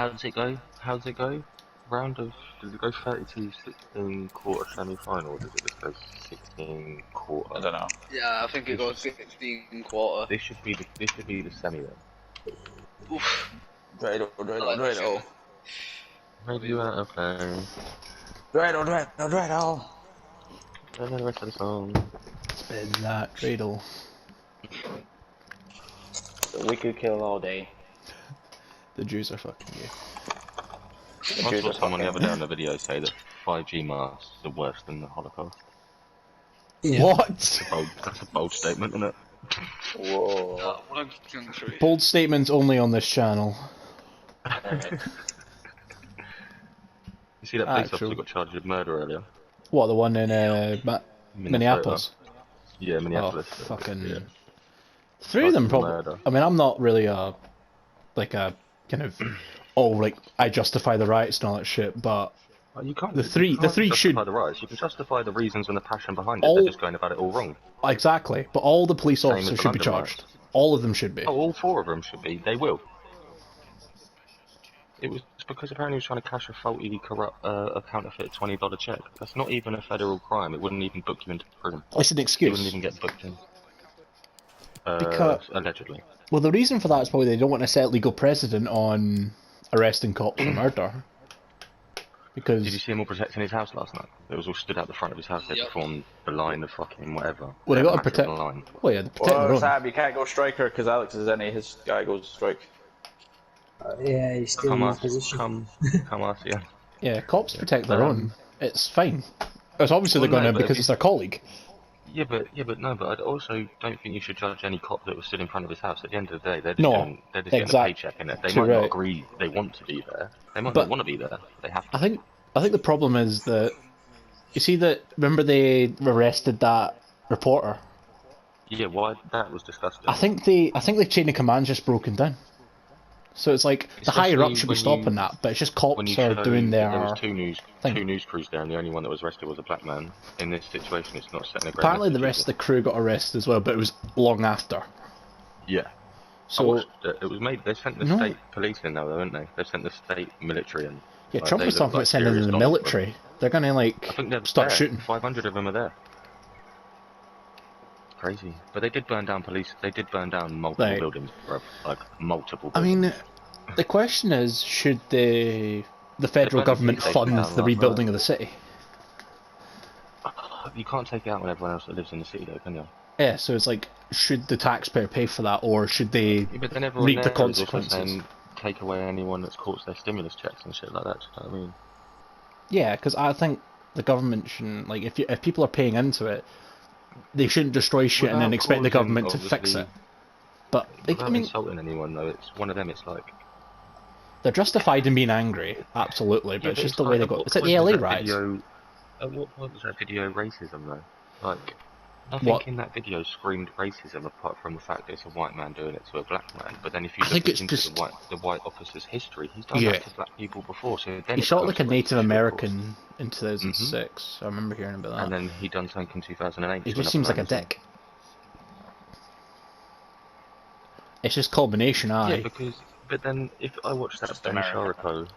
How does it go? How does it go? Does it go 32, 16 quarter semi-final, or does it just go 16 quarter? I don't know. Yeah, I think it goes 16 quarter. This should be the semi then. Oof. Dreidel. Maybe you out of play. Dreidel. Don't know the rest of the song. Spin that dreidel. We could kill all day. The Jews are fucking you. I saw someone the other day on the video say that 5G masks are worse than the Holocaust. Yeah. What? That's a bold statement, isn't it? Whoa. What a country. Bold statements only on this channel. You see that police officer got charged with murder earlier? What, the one in Minneapolis? Yeah, Minneapolis. Oh, fucking... Three of them probably... Murder. I mean, I'm not really a kind of... Oh, like, I justify the riots and all that shit, but... You can't. The three should... justify the riots. You can justify the reasons and the passion behind it. They're just going about it all wrong. Exactly, but all the police officers should be charged. All of them should be. Oh, all four of them should be. They will. It was because apparently he was trying to cash a faulty, corrupt, a counterfeit $20 check. That's not even a federal crime. It wouldn't even book you into prison. It's an excuse. You wouldn't even get booked in. Because allegedly. Well, the reason for that is probably they don't want to set legal precedent on arresting cops for murder. Because did you see him all protecting his house last night? It was all stood out the front of his house. They formed the line of fucking whatever. Well, they got to protect. Line. Well, yeah, they protect their own. Sam, you can't go striker because Alex is any. His guy goes strike. Yeah, he's still in that position. Come on, yeah. Yeah, cops protect their own. It's fine. It's obviously they're going to because it's their colleague. Yeah, but I also don't think you should judge any cop that was stood in front of his house. At the end of the day, they're just getting a paycheck in it. They might not agree they want to be there. They might not want to be there. They have to. I think the problem is that you see that. Remember they arrested that reporter. Yeah, why that was disgusting. I think the chain of command's just broken down. So it's like the higher up should be stopping that, but it's just cops are doing their. There was two news crews there, and the only one that was arrested was a black man. In this situation, it's not setting a great Apparently, the rest of the crew got arrested as well, but it was long after. Yeah. So it was made. They sent the state police in now, though, didn't they? They sent the state military in. Yeah, Trump was talking about sending in the military. They're gonna I think they're start shooting. 500 of them are there. Crazy, but they did burn down multiple buildings, bro. Like multiple buildings. I mean, the question is, should the federal government fund the rebuilding of the city? You can't take it out on everyone else that lives in the city, though, can you? Yeah, so it's like, should the taxpayer pay for that, or should they reap the consequences? Take away anyone that's caught their stimulus checks and shit like that. You know what I mean? Yeah, because I think the government shouldn't, like, if people are paying into it, they shouldn't destroy shit and then expect the government to fix it. But I mean, insulting anyone though, it's one of them. It's like they're justified in being angry, absolutely, but it's just the way they go. It's like the LA riots. At what point was that video racism though? Like, nothing in that video screamed racism apart from the fact that it's a white man doing it to a black man. But then if you look into the white officer's history, he's done that to black people before. So then he shot like a Native American in 2006. I remember hearing about that. And then he done something in 2008. He just seems like a dick. It's just culmination, Yeah, but then if I watch that Ben Sharpo, do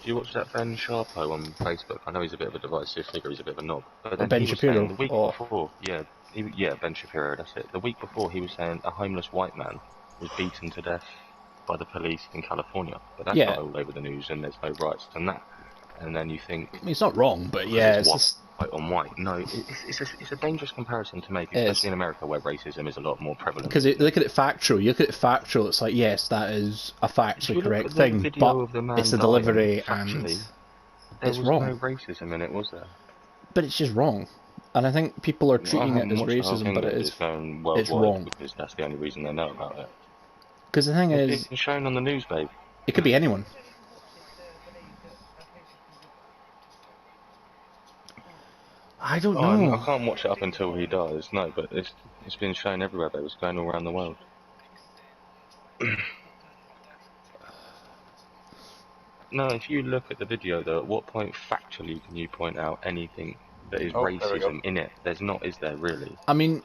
you watch that Ben Sharpo on Facebook? I know he's a bit of a divisive figure, he's a bit of a knob. But then Ben Shapiro. The week before, Ben Shapiro, that's it. The week before, he was saying a homeless white man was beaten to death by the police in California. But that's not all over the news, and there's no rights and that. And then you think... I mean, it's not wrong, but yeah, it's just... White on white. No, it's a dangerous comparison to make, especially in America where racism is a lot more prevalent. Because look at it factual. You look at it factual, it's like, yes, that is a factually correct thing, but it's the delivery and it's wrong. There was no racism in it, was there? But it's just wrong. And I think people are treating it as racism, but it's wrong. Because that's the only reason they know about it. Because the thing is... It's shown on the news, babe. It could be anyone. I don't know. I can't watch it up until he dies. No, but it's been shown everywhere. But it was going all around the world. No, if you look at the video, though, at what point factually can you point out anything that is racism in it? There's not, is there really? I mean,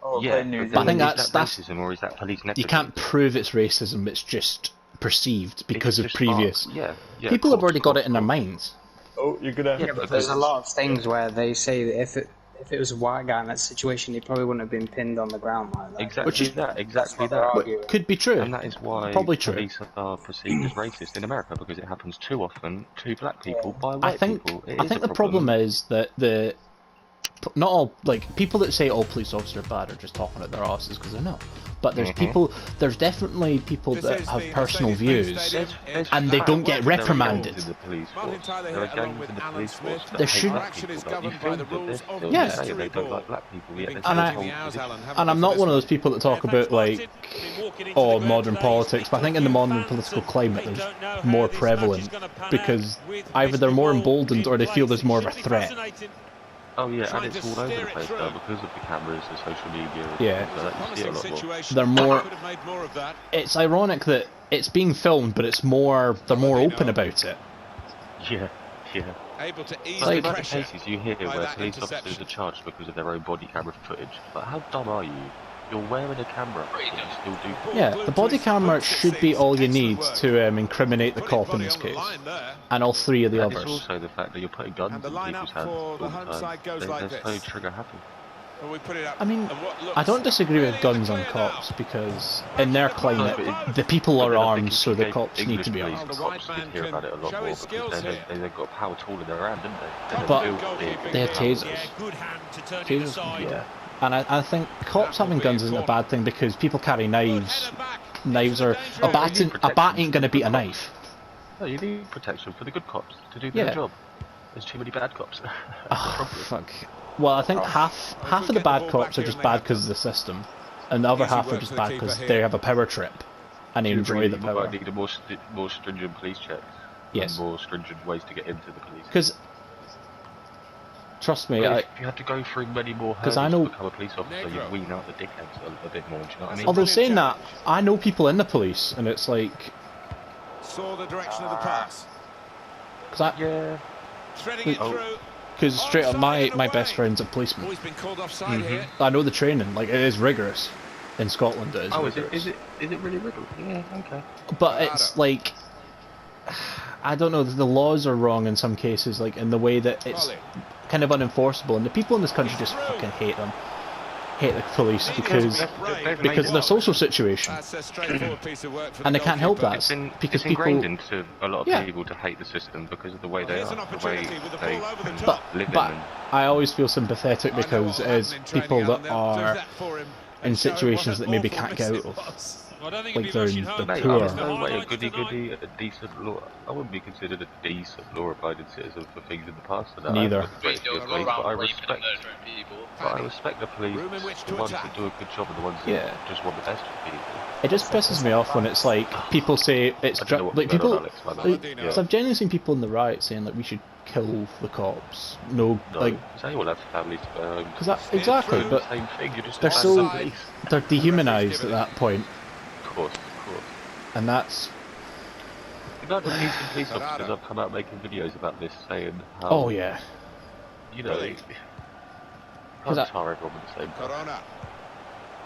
but I think that's racism, or is that police nepotism? You can't prove it's racism. It's just perceived because of just previous. Yeah, yeah. People have already got cops, it in their minds. Oh, you're gonna. Yeah, but there's a lot of things where they say that if it was a white guy in that situation, he probably wouldn't have been pinned on the ground like that. Exactly Which is- exactly That's what they're that. arguing. Could be true. And that is why Probably true. police are perceived as racist in America, because it happens too often to black people by white I think people. I think the problem is that not all, like, people that say all police officers are bad are just talking at their asses because they're not. But there's there's definitely people that have personal views, and they don't get reprimanded. There are gangs in the police force that There hate should- black people. Like, you filmed this, they'll Yeah. say they don't like black people, yet they're And still told to And I'm not one of those people that talk about, like, modern politics, but I think in the modern political climate there's more prevalent, because either they're more emboldened or they feel there's more of a threat. Oh yeah, and it's all over the place though, because of the cameras, the social media, Yeah. so that you see it a lot more. They're more. It's ironic that it's being filmed, but it's more. They're more open about it. Yeah, yeah. Able to ease Like the the pressure. cases you hear by where that police officers interception. are charged because of their own body camera footage. But how dumb are you? You're wearing a camera, but you still do. Yeah, the body camera should be all you need to incriminate the cop in this case, and all three of the And it's others. also the fact that you're putting guns And the in lineup people's hands for all the the home time. side goes They're like so this. trigger happy. Well, we put it up I mean, and what looks I don't disagree with guns on fairly cops, clear because in their climate, the people are armed, so the cops need to be English armed. police, the cops would hear about it a lot show more his skills because here. they've got a power tool in their hand, didn't they? But built big, they had powerful. tasers. Tasers, yeah. And I think cops having guns isn't a bad thing, because people carry knives. Knives are a bat ain't gonna beat a knife. No, you need protection for the good cops to do their Yeah. job. There's too many bad cops. Oh, fuck. Well, I think half of the bad cops are just bad because of the system, and the other half are just bad because they have a power trip and they enjoy the You power. might need a more stringent police checks. Yes. And more stringent ways to get into the police. Because, trust me, If you had to go through many more hurdles I know- to become a police officer, you'd wean out the dickheads a bit more, do you know what I mean? although saying that, I know people in the police, and it's like, saw the direction of the pass. Yeah. Threading it Oh. through. because straight up, my best friend's a Oh, policeman. he's been called offside here. I know the training, like, it is rigorous. In Scotland it is Oh, rigorous. is it really rigorous? Yeah, okay. But it's like, I don't know, the laws are wrong in some cases, like in the way that it's kind of unenforceable, and the people in this country just fucking hate them. Hate the police because of their social situation. That's a straightforward piece of work for And the they can't help goalkeeper. that. Because it's ingrained people, into a lot of Yeah. people to hate the system because of the way they Here's are, an the way opportunity with the they ball over the can top. live but in. I always feel sympathetic I know because what as happened in people training, that Alan, they'll are do that for him in and show him what situations an that maybe awful can't get miss out it of, was. like they're in the Mate, poor. there's no way a goody-goody, a decent law. I wouldn't be considered a decent law-abiding citizen for things in the past. That Neither. But I respect. But I respect the police, Room in which the to ones attack. that do a good job and the ones that Yeah. just want the best for people. It just pisses me off when it's like people say it's I don't know what's like going on, people. Alex, by the Like, way. Because I've genuinely seen people in the riot saying like we should kill the cops. No, No, like they all have families to go home. because that exactly, but Same thing. You're just they're as bad so as the police. they're dehumanized at that point, Of course. and that's You know, the police officers have come out making videos about this, saying how, oh yeah. you know, they Cause can't tar everyone with the same brush. Corona.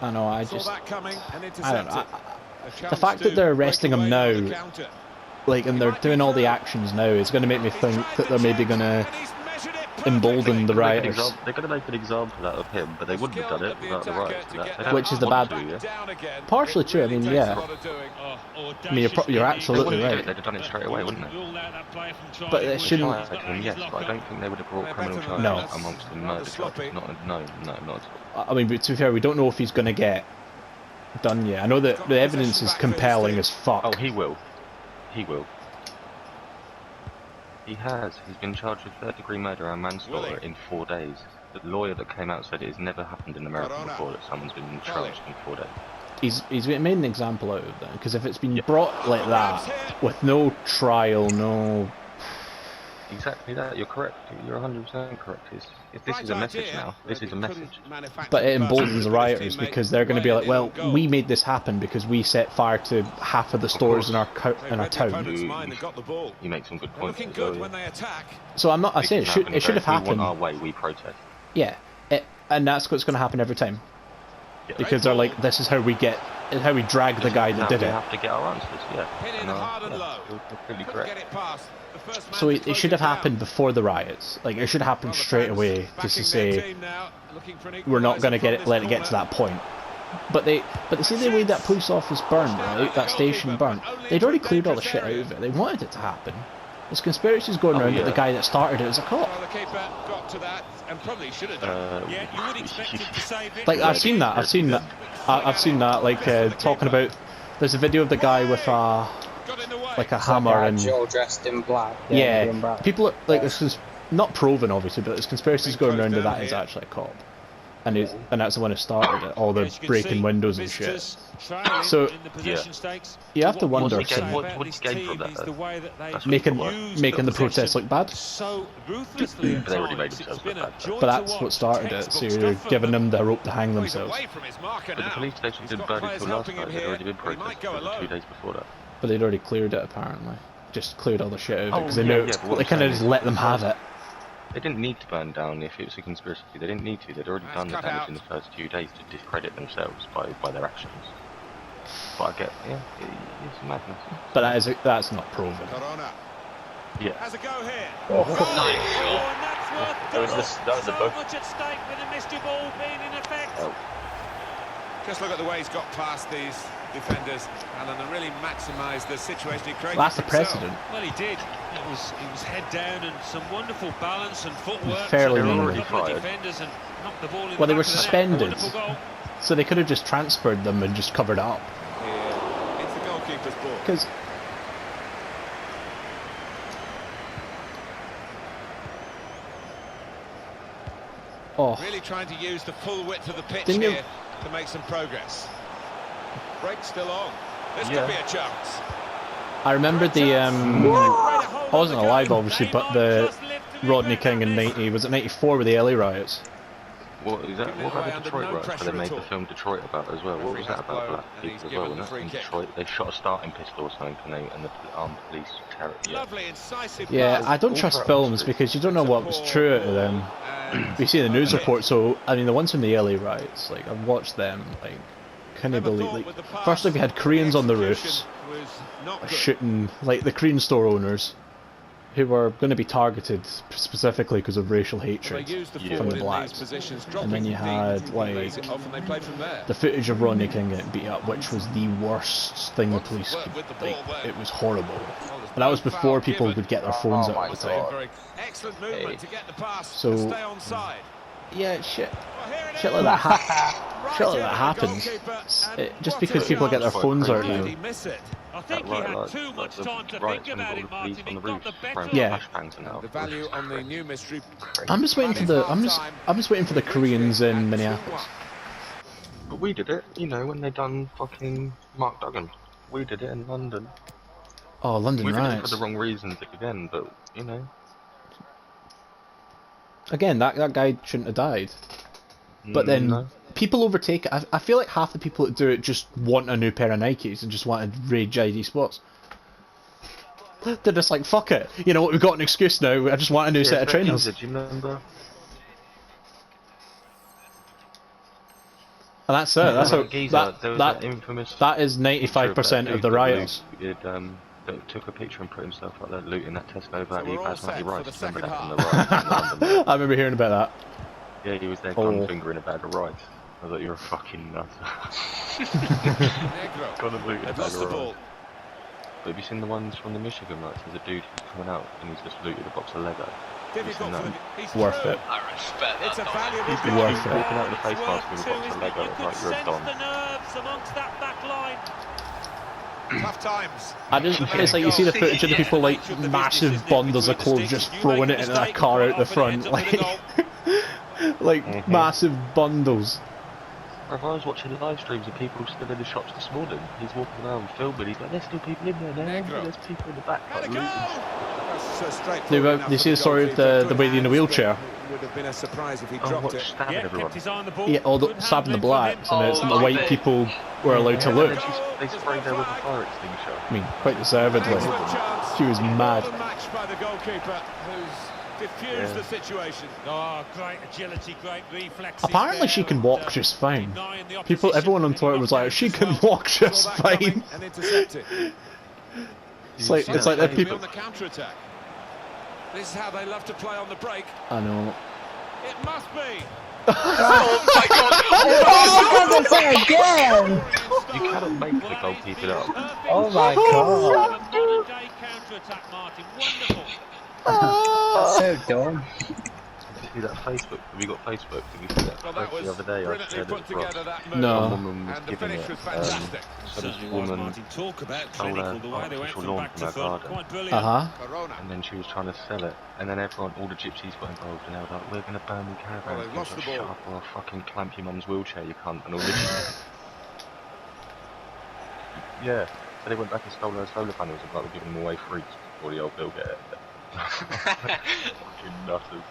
I know. I Saw just that coming and I don't know. intercepted. The fact that they're arresting him now, like, and they're doing all the actions now, is going to make me think that they're maybe going to embolden the rioters. They're going to make an example out of him, but they wouldn't have done it without the riots. And that. They don't Which is the want bad- to, yeah? Partially true. I mean, yeah. I mean, you're absolutely They wouldn't do it, right. they'd have done it straight away, wouldn't they? But it shouldn't. Yes, but I don't think they would have brought criminal charges No. amongst the murder charges. No, not at all. I mean, but to be fair, we don't know if he's going to get done yet. I know that the evidence is compelling as fuck. Oh, he will. He will. He has. He's been charged with third-degree murder and manslaughter in 4 days. The lawyer that came out said it has never happened in America before that someone's been charged in 4 days. He's made an example out of that, because if it's been brought like that, with no trial, no... Exactly that. You're correct. You're 100% correct. If this is a message now, this is a message. But it emboldens the rioters, because they're going to be like, well, we made this happen because we set fire to half of the stores in our town. You make some good points. As well, yeah. So I'm not. I say it should have We want happened. our way. We protest. Yeah, and that's what's going to happen every time. Yeah. Because they're like, this is how we get how he dragged the guy that did We it. have to get our answers, yeah. Hitting hard and low. You're completely Couldn't correct. get it past. The first man So to it close should have down. happened before the riots. Like, it should have happened Well, the straight fans away, just to backing their say team now, looking for an we're not going to equaliser get from it, let it this get to corner. that point. But they see the way that police office burned, right? That station burned. They'd already cleared all the shit out of it. They wanted it to happen. There's conspiracies going around that the guy that started it was a cop. Well, the keeper got to that and probably should have done. Yeah, you would expect him to save it. Like, I've seen that. I've seen that. Like, talking about. There's a video of the guy with a Got in the way. like a hammer and Joe dressed in black. yeah. the umbrella. People are, like, this is not proven obviously, but there's conspiracies going around that that is actually a cop, and that's the one who started it. All the breaking windows and shit. So you have to wonder if What did he gain from that? That's making what the protests look bad. So ruthlessly at They already made times, it's themselves been look a bad. joy But to that's what watch. started it. So Textbook you're stuff giving for them the rope to hang Well, he's themselves. away from his marker But the now. police station He's didn't got burn players until last helping night. him They'd here. already been He might protesting go for alone. 2 days before that. But they'd already cleared it apparently. Just cleared all the shit out of it Oh, because they yeah, knew yeah, but what they I'm kind of saying just is- let them have it. They didn't need to burn down if it was a conspiracy. They didn't need to. They'd already Nice done the cut damage out. in the first 2 days to discredit themselves by their actions. But I get, yeah, it's madness. But that's not proven. Corona Yeah. has a go here. Oh, and that's worth That was double. the So book. much at stake with a misty ball being in effect. Oh. Just look at the way he's got past these defenders and really maximised the situation he created. That's the for himself. precedent. Well, he did. It was head down and some wonderful balance and footwork. Fairly to already a couple of fired. defenders and knocked the ball in Well, the they back were of the net. suspended. Wonderful goal. So they could have just transferred them and just covered it up. Yeah, it's the goalkeeper's ball. Because Really trying to use the full width of the pitch Didn't you- here to make some progress. Break still on. This Yeah. could be a chance. I remember the I wasn't alive obviously, but the Rodney King in 90 was it 94 with the LA riots. What is that? Giving What it away about the under Detroit no riots? Where pressure they made at the all. film Detroit about as well. What was that Referee has about? Black blown, and people he's as well, given the wasn't it? free In kick. Detroit, they shot a starting pistol or something, and the armed police terror. Yeah. Lovely, incisive Yeah, pass. I don't trust Ultra films honesty. because you don't know what was true out of them. And We see the news report, so I mean the ones from the LA riots, like I've watched them, like can you never believe? thought Like with the pass, first, we had Koreans on the roofs execution was not good. shooting, like the Korean store owners, who were going to be targeted specifically because of racial They hatred. used the Yeah. forward From the in these blacks. positions, And then dropping you had, deep, like, lays it off and they played from there. The footage of Rodney King getting beat up, which was the worst thing the police Work could, with the like, ball there. it was horrible. Well, there's But that was no before foul people given. could get their phones Oh out my at the time. God. Very excellent movement to get the pass So- and stay on side. Yeah, shit. Well, here it Shit is. like that Right shit like in that the happens. goalkeeper, and Just what because a people get their chance. phones out Did now. he miss it? I think he had too much time to think about it, Martin. He got the better of Yeah. The value on the new mystery. I'm just waiting for the I'm just waiting for the Koreans in Minneapolis. But we did it, you know, when they done fucking Mark Duggan. We did it in London. Oh, London We did it for riots. the wrong reasons again, but you know. Again, that guy shouldn't have died. But then no. people overtake it. I feel like half the people that do it just want a new pair of Nikes and just want to rage ID Sports. They're just like, fuck it. You know what? We've got an excuse now. I just want a new set of trainers. Do you remember? And that's it. That's how Geezer, there was that that infamous. that is picture 95% that of the dude that riots. that took a picture and put himself like that looting that Tesco So value we're all as set Matty for Rice. the Remember that second from the riots in London? I remember hearing about that. Yeah, he was there Oh. gun fingering a bag of rice. I thought you were a fucking nut. Negro. Gone and looted a They've bag lost the of rice. ball. But have you seen the ones from the Michigan riots? There's a dude coming out and he's just looted a box of Lego. Difficult Listen, for them. He's Worth through. it. I respect It's a that. valuable He's goal. Worth it. walking out of the face It's mask with a worth box two, of isn't it? Lego. You It's could like you're a sense don. the nerves amongst that back line. Tough times. I just, it's like you see the footage of the people like massive bundles of clothes just throwing it into that car out the front, like like massive bundles. I was watching live streams of people still in the shops this morning. He's walking around filming. He's like, "There's still people in there now. Negro. There's people in the back." Had a Like, goal. looting." That's straightforward enough They for see the story of goalkeeper. the lady in the Good wheelchair. hands, but would have been a surprise if he Oh, dropped watch it. stabbing everyone. Kept his eye on the ball. Yeah, all the Good stabbing the handling from him. blacks, and it's Oh, the white people were allowed to Yeah, look. and then they sprayed her with a fire extinguisher. I mean, quite deservedly. Excellent chance. She was mad. Well matched by the goalkeeper, who's diffused the situation. Oh, great agility, great reflexes. Apparently she can walk just fine. Everyone on Twitter was like, she can walk just fine. And intercepted. It's like the people. On the counter attack. This is how they love to play on the break. I know. It must be. Oh my god! Oh, that's it again! You cannot make the goal keep it up. Oh my god! Modern day counter attack, Martin. Wonderful. That's so dumb. Did you see that Facebook? Have you got Facebook? Did you see that Well, that post was the other day? I brilliantly shared put it across. together, that move. No. One woman was And the giving finish it. was fantastic. So this Certainly was, woman Martin. Talk about told clinical, her the way they went artificial from lawn back from to her front. garden. Quite brilliant. Corona. And then she was trying to sell it, and then everyone, all the gypsies got involved, and they were like, "We're going to burn your caravan." Well, they've lost the ball. Shut up, or I'll fucking clamp your mum's wheelchair, you cunt, and all this. Yeah, so they went back and stole her solar panels and like, were giving them away free before the old bill get it. Fucking nutters.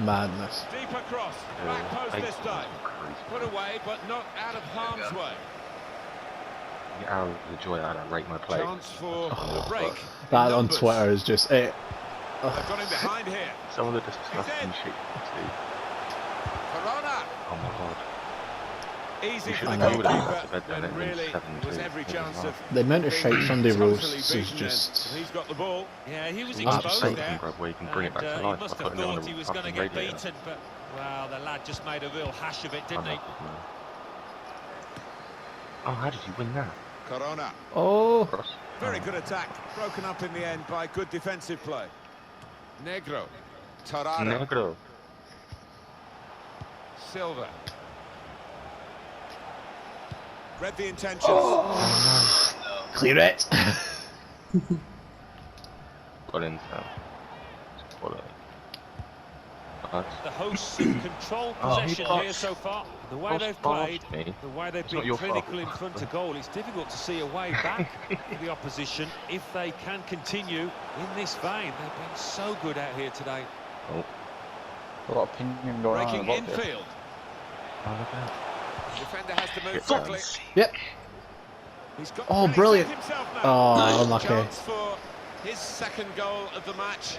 Madness. Deep across. Back post this time. Put away, but not out of harm's way. Get out of the joy out of rate my play. Chance for the break. That on Numbers. Twitter is just it. They've got him behind here. Some of the disgusting shit you see. Corona. Oh my god. Easy for should the know that goalkeeper. that's a bad When then, really, 7-2. was every chance of The amount of being shite Sunday totally roasts is beaten just. then. He's got the ball. Yeah, he was It's exposed upsetting, there. bro, where you can bring it back to He life. must I have put it on thought the he was going to fucking get radio. beaten, but well, the lad just made a real hash of it, didn't he? Oh, how did you win that? Corona. Oh. Cross? Very good attack. Broken up in the end by good defensive play. Negro. Torrado. Negro. Silva. Read the intentions. Clear it. Got in, so. Quality. Nice. The hosts have controlled possession here so far. The way they've played, the way they've been clinical in front of goal, it's difficult to see a way back for the opposition if they can continue in this vein. They've been so good out here today. Oh. A lot of opinion going on Breaking in the box here. infield. Oh, look at that. Defender has to move Get quickly. Yep. He's got Oh, can he brilliant. save himself now? Oh, Nice unlucky. chance for his second goal of the match.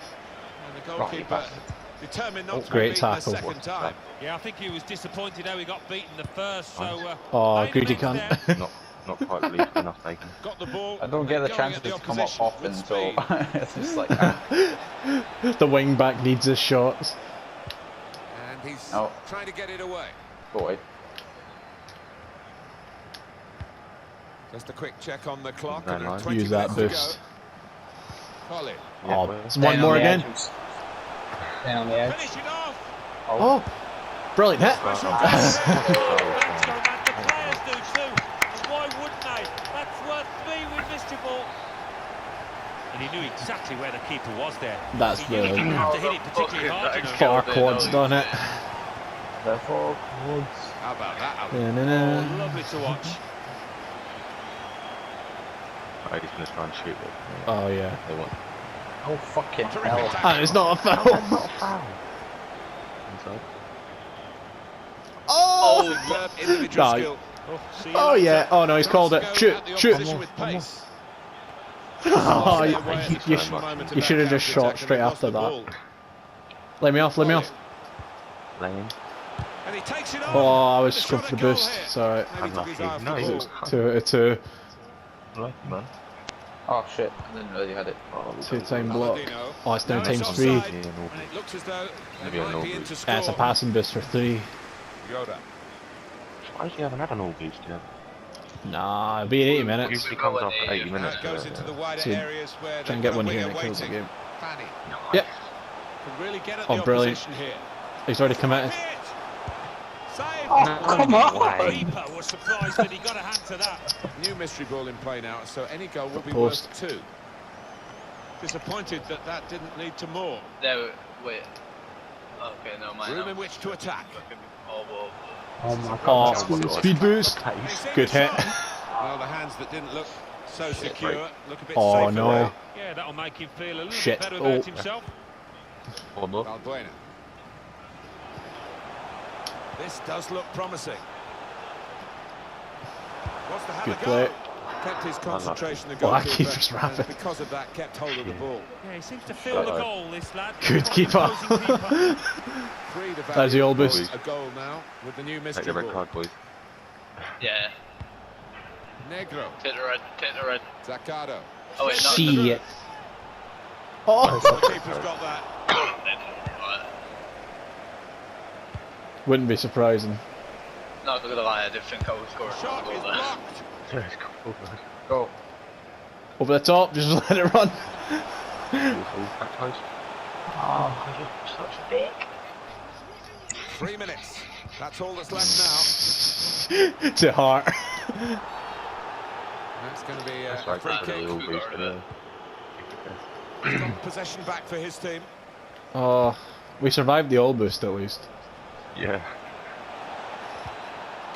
And the goalkeeper determined not to be great beaten the tackle. second time. Yeah, I think he was disappointed how he got beaten the first. So, Oh, main greedy event cunt. there. Not quite believable enough taken. Got the ball. I don't get the going chance at to the come up opposition often, with so speed. it's just like, The wing back needs his shots. And he's Oh. trying to get it away. boy. Just a quick check on the clock. Very And nice. 20 Use that minutes boost. to go. Colin. Yeah, Oh, well, it's one more again. Down on the edge. Finish it off. Oh, brilliant hit. That's what the players do too. And why wouldn't they? That's worth 3 with Mr. Ball. And he knew exactly where the keeper was there. That's He knew he didn't brilliant. have to hit it particularly hard, you know. Farquaad's done it. Therefore, How about that, Alan? Da-na-na. Oh, lovely to watch. Right, he's going to try and shoot it. Oh yeah. They want. oh fucking Terrific hell. tackle. And it's not a foul. Not a foul. Inside. Oh! Superb individual No. skill. Oh, see you Oh later. yeah. Oh no, he's called it. Chance to Shoot! go at the Shoot! opposition with pace. Oh, Their you, way at you, the you, final moment of you that should have just counter-attack shot and straight they lost after the that. ball. Let me off. Let me off. Laying. And he takes it on. Oh, I was With a scrubbed shot for at the goal boost. here. It's alright. Maybe took his eye off the Nice. ball. 2-2. Like, man. Oh shit, I didn't really had it. Oh, 2-time block. Palladino. Oh, it's now No, times it's 3. offside. Yeah, no. And it looks as though Maybe they a might no be boost. into score. Yeah, it's a passing boost for 3. Yoda. Why you haven't had an all boost yet? Nah, it'll be 80 It minutes. usually comes after 80 Now minutes. it goes into the wider So, areas where Try and they've get got one a here winger and it kills the waiting. game. Fanny Yep. can really get at Oh, the brilliant. opposition here. He's already committed. Hit. Save. Oh, come on! The keeper was surprised that he got a hand to that. New mystery ball in play now, so any goal will be Post. worth 2. Disappointed that that didn't lead to more. No, wait. Okay, no, mine. Room in which to attack. Oh, whoa. Oh my god. Oh, speed boost. Good hit. Well, the hands that didn't look so secure look a bit Oh, safer no. now. Yeah, that'll make him feel a little Shit. bit better Oh. about himself. Or not. Valbuena. This does look promising. Wants to have Good a play. go. Kept his concentration, the Oh, that goalkeeper, keeper's rapid. and because of that, kept hold of the ball. Yeah, he seems to feel the goal, this lad. Good keeper. Free to That's the old value boost. a goal now with the new Take mystery the red ball. card, boys. Yeah. Negro, Take the red. Take the red. Zaccardo. Oh wait, no. Shit. Oh! The keeper's got that. Wouldn't be surprising. Not gonna lie, I did think I was scoring a Shot goal is there. blocked. Go. Over the top, just let it run. Oh, you're such a dick. 3 minutes. That's all that's left now. To heart. That's going to be a That's right, free for the kick. little boost, He's got possession back for his team. Oh, we survived the all boost at least. Yeah.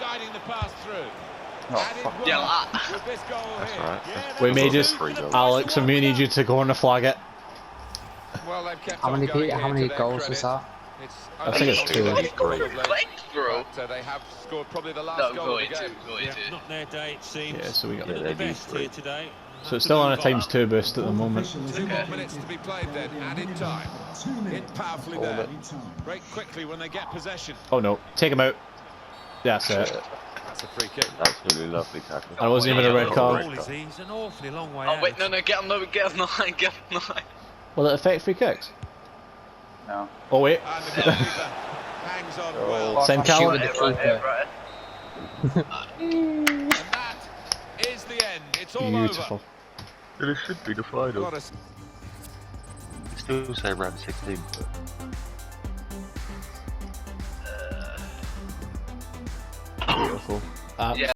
Guiding the pass through. Oh, Added fuck. work Yeah, with this goal That's here. right. Yeah, We that's may two just, for the boys Alex, to and we walk need you to go on a flag it. with. Well, they've kept How on many going how here many to their goals credit. is that? It's I think it's two. Thanks, bro. But, they have scored probably the last No, goal going of the to, game. going to. Not their day, it seems. Yeah, so we got. Been at Yeah, the they best do here today. So it's still on a ×2 boost at the moment. 2 more minutes to be played then, added time. Hit powerfully there. Break quickly when they get possession. Oh no, take him out. That's it. That's a free kick. Absolutely lovely tackle. I wasn't even a red card. Goal is he? He's an awfully long way Oh out. wait, no, get him, no, get him the line, get him the line. Will it affect free kicks? No. Oh wait. And the goalkeeper hangs on well. Send Shoot Callum. with the keeper. And that is the end. It's all Beautiful. It should be the final. over. What a Still say round 16, but... Beautiful. Yeah.